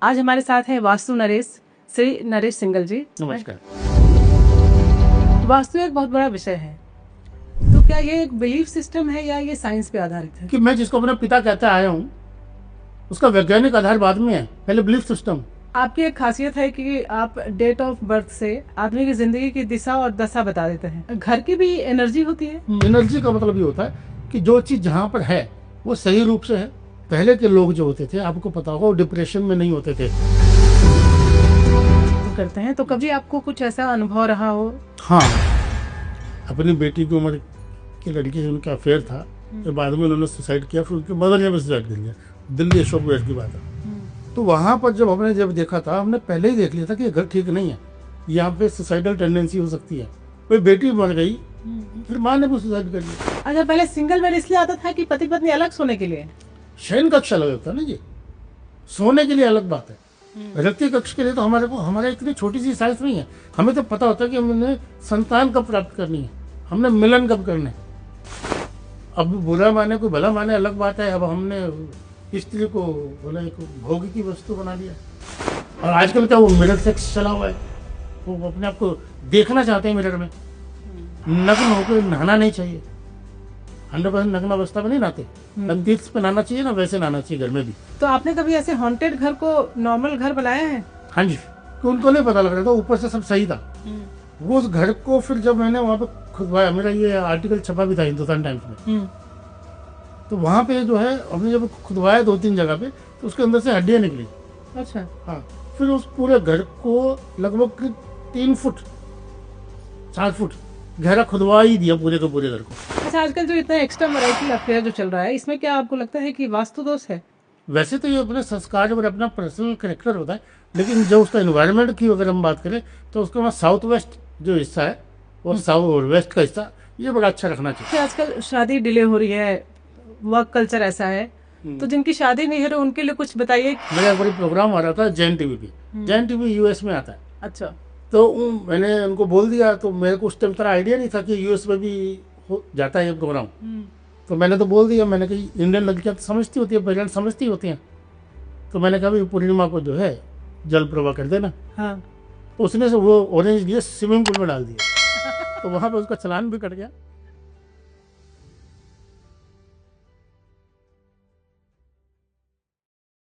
आज हमारे साथ हैं वास्तु नरेश श्री नरेश सिंगल जी। नमस्कार। वास्तु एक बहुत बड़ा विषय है, तो क्या ये एक बिलीफ सिस्टम है या ये साइंस पे आधारित है? कि मैं जिसको अपना पिता कहता आया हूँ उसका वैज्ञानिक आधार बाद में है, पहले बिलीफ सिस्टम। आपकी एक खासियत है कि आप डेट ऑफ बर्थ से आदमी की जिंदगी की दिशा और दशा बता देते हैं। घर की भी एनर्जी होती है। एनर्जी का मतलब ये होता है कि जो चीज जहाँ पर है वो सही रूप से है। पहले के लोग जो होते थे, आपको पता होगा, वो डिप्रेशन में नहीं होते थे। करते हैं तो कभी आपको कुछ ऐसा अनुभव रहा हो? हाँ, अपनी बेटी की उम्र की लड़की से उनका अफेयर था, फिर बाद में उन्होंने सुसाइड किया, फिर उनकी मदर ने भी सुसाइड कर लिया। दिल्ली अशोक गेट की बात है। तो वहाँ पर जब देखा था, हमने पहले ही देख लिया था कि ये घर ठीक नहीं है, यहाँ पे सुसाइडल टेंडेंसी हो सकती है। कोई बेटी मर गई, फिर माँ ने भी सुसाइड कर लिया। अच्छा, पहले सिंगल बेड इसलिए आता था कि पति पत्नी अलग सोने के लिए? शयन कक्ष अलग होता है ना जी, सोने के लिए अलग बात है। रति कक्ष के लिए तो हमारे इतनी छोटी सी साइज नहीं है। हमें तो पता होता है कि हमने संतान कब प्राप्त करनी है, हमने मिलन कब करना है। अब बुरा माने कोई भला माने अलग बात है। अब हमने स्त्री को बोला एक भोग की वस्तु बना दिया। और आजकल क्या वो मिरर सेक्स चला हुआ है, वो अपने आप को देखना चाहते हैं मिरर में। नग्न होकर नहाना नहीं चाहिए, 100% नग्न अवस्था में नहीं नहाते। तीर्थ पे नहाना चाहिए ना, वैसे नहाना चाहिए घर में भी। तो आपने कभी ऐसे हॉन्टेड घर को नॉर्मल घर बनाया है? हाँ जी, तो उनको नहीं पता लग रहा था, ऊपर से सब सही था। वो उस घर को फिर जब मैंने वहाँ पे खुदवाया, मेरा ये आर्टिकल छपा भी था हिंदुस्तान टाइम्स में, तो वहाँ पे जो है हमने जब खुदवाया 2-3 जगह पे, तो उसके अंदर से हड्डियाँ निकली। अच्छा। हाँ, फिर उस पूरे घर को लगभग 3 फुट 4 फुट गहरा खुदवा ही दिया, पूरे के पूरे घर को। अच्छा, आजकल जो इतना एक्स्ट्रा वैरायटी अफेयर जो चल रहा है, इसमें क्या आपको लगता है कि वास्तु दोष है? वैसे तो ये अपने संस्कार और अपना पर्सनल करेक्टर होता है, लेकिन जो उसका एनवायरनमेंट की अगर हम बात करें तो उसके वहाँ साउथ वेस्ट जो हिस्सा है और साउथ वेस्ट का हिस्सा, ये बड़ा अच्छा रखना चाहिए। आजकल शादी डिले हो रही है, वर्क कल्चर ऐसा है, तो जिनकी शादी नहीं है तो उनके लिए कुछ बताइए। मेरा एक बार प्रोग्राम आ रहा था जैन टीवी पे। जैन टीवी यूएस में आता है। अच्छा। तो मैंने उनको बोल दिया, तो मेरे को उस टाइम तरह आइडिया नहीं था कि यूएस में भी हो जाता है ये प्रोग्राम। तो मैंने तो बोल दिया, मैंने कहा इंडियन लड़कियां तो समझती होती है, पेरेंट्स समझती होती हैं। तो मैंने कहा भाई पूर्णिमा को जो है जल प्रवाह कर देना। हाँ। उसने से वो ऑरेंज लिए स्विमिंग पूल में डाल दिया। तो वहाँ पे उसका चालान भी कट गया।